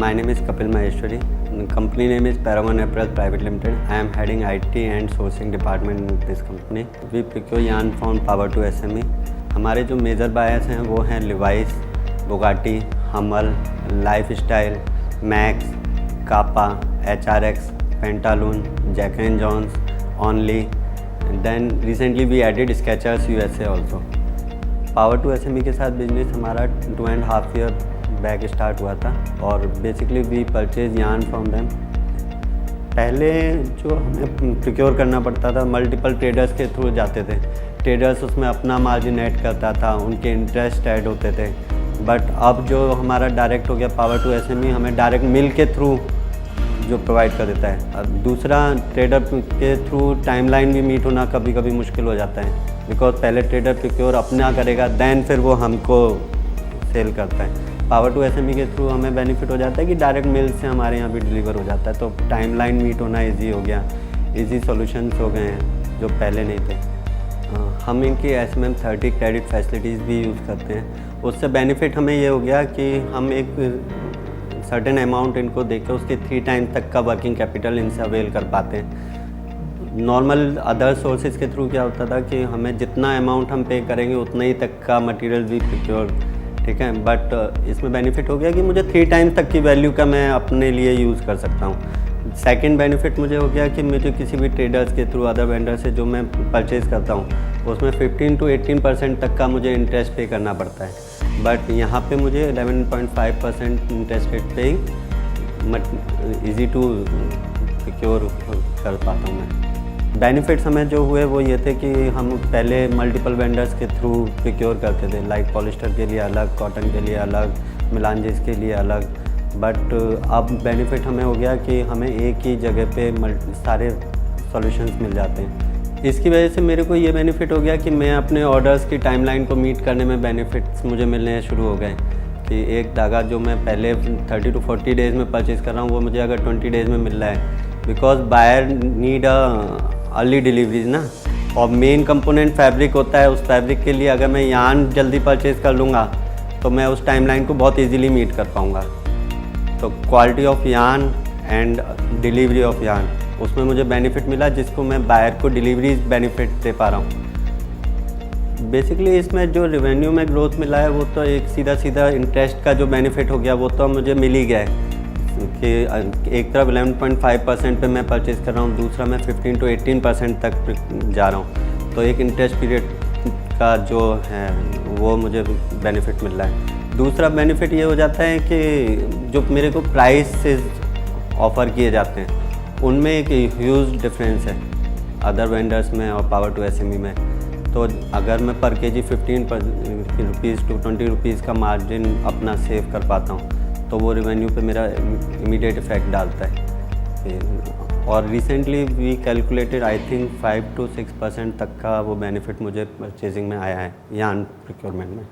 My name is Kapil Maheshwari. Company name is Paragon Apparel Private Limited. I am heading IT and sourcing department in this company. We procure yarn from Power to SME. हमारे जो major buyers हैं वो हैं Levi's, Bugatti, Hummel, Lifestyle, Max, Kappa, HRX, Pantaloon, Jack and Jones, only. Then recently we added Skechers USA also. Power to SME के साथ business हमारा 2.5 year back start हुआ था और basically we purchase yarn from them. पहले जो हमें procure करना पड़ता था मल्टीपल ट्रेडर्स के थ्रू जाते थे. ट्रेडर्स उसमें अपना मार्जिन ऐड करता था, उनके इंटरेस्ट ऐड होते थे. बट अब जो हमारा डायरेक्ट हो गया पावर टू SME हमें डायरेक्ट मिल के थ्रू जो प्रोवाइड कर देता है. अब दूसरा ट्रेडर के थ्रू टाइमलाइन भी मीट होना कभी कभी मुश्किल हो जाता है, बिकॉज पहले ट्रेडर प्रोक्योर अपना करेगा देन फिर वो हमको सेल करता है. पावर टू SME के थ्रू हमें बेनिफिट हो जाता है कि डायरेक्ट मिल से हमारे यहाँ भी डिलीवर हो जाता है, तो टाइमलाइन मीट होना इजी हो गया. इजी सॉल्यूशंस हो गए हैं जो पहले नहीं थे. हम इनकी SMM30 क्रेडिट फैसिलिटीज़ भी यूज़ करते हैं. उससे बेनिफिट हमें ये हो गया कि हम एक सर्टेन अमाउंट इनको देकर उसके 3 टाइम्स तक का वर्किंग कैपिटल इनसे अवेल कर पाते हैं. नॉर्मल अदर सोर्सेज के थ्रू क्या होता था कि हमें जितना अमाउंट हम पे करेंगे उतना ही तक का मटेरियल भी प्रोक्योर, ठीक है. बट इसमें बेनिफिट हो गया कि मुझे 3 टाइम्स तक की वैल्यू का मैं अपने लिए यूज़ कर सकता हूँ. सेकंड बेनिफिट मुझे हो गया कि मुझे किसी भी ट्रेडर्स के थ्रू अदर वेंडर से जो मैं परचेज़ करता हूँ उसमें 15 to 18% तक का मुझे इंटरेस्ट पे करना पड़ता है. बट यहाँ पे मुझे 11.5% इंटरेस्ट रेट पे ही ईजी टू सिक्योर कर पाता हूँ मैं. बेनिफिट्स हमें जो हुए वो ये थे कि हम पहले मल्टीपल वेंडर्स के थ्रू प्रोक्योर करते थे, लाइक पॉलिस्टर के लिए अलग, कॉटन के लिए अलग, मिलांजिस के लिए अलग. बट अब बेनिफिट हमें हो गया कि हमें एक ही जगह पे सारे सॉल्यूशंस मिल जाते हैं. इसकी वजह से मेरे को ये बेनिफिट हो गया कि मैं अपने ऑर्डर्स की टाइमलाइन को मीट करने में बेनिफिट्स मुझे मिलने शुरू हो गए. कि एक धागा जो मैं पहले 30 to 40 डेज़ में परचेज़ कर रहा हूँ वो मुझे अगर 20 डेज़ में मिल रहा है, because buyer need early deliveries ना. और मेन कंपोनेंट फैब्रिक होता है. उस फैब्रिक के लिए अगर मैं यार्न जल्दी परचेज़ कर लूँगा तो मैं उस टाइमलाइन को बहुत इजीली मीट कर पाऊँगा. तो quality of yarn and delivery of yarn उसमें मुझे बेनिफिट मिला, जिसको मैं बायर को डिलीवरी बेनिफिट दे पा रहा हूँ. बेसिकली इसमें जो रेवेन्यू में ग्रोथ मिला है वो तो एक सीधा इंटरेस्ट का जो बेनिफिट हो गया वो तो मुझे मिल ही गया है कि एक तरफ 11.5% पे मैं परचेज़ कर रहा हूँ, दूसरा मैं 15 to 18% तक जा रहा हूँ. तो एक इंटरेस्ट पीरियड का जो है वो मुझे बेनिफिट मिल रहा है. दूसरा बेनिफिट ये हो जाता है कि जो मेरे को प्राइसेस ऑफ़र किए जाते हैं उनमें एक ह्यूज डिफरेंस है अदर वेंडर्स में और पावर टू SME में. तो अगर मैं पर केजी 15 रुपीज़ to 20 रुपीज़ का मार्जिन अपना सेव कर पाता हूँ तो वो रेवेन्यू पे मेरा इमीडिएट इफेक्ट डालता है. और recently we calculated I think 5 to 6% तक का वो बेनिफिट मुझे परचेजिंग में आया है यार्न प्रोक्योरमेंट में.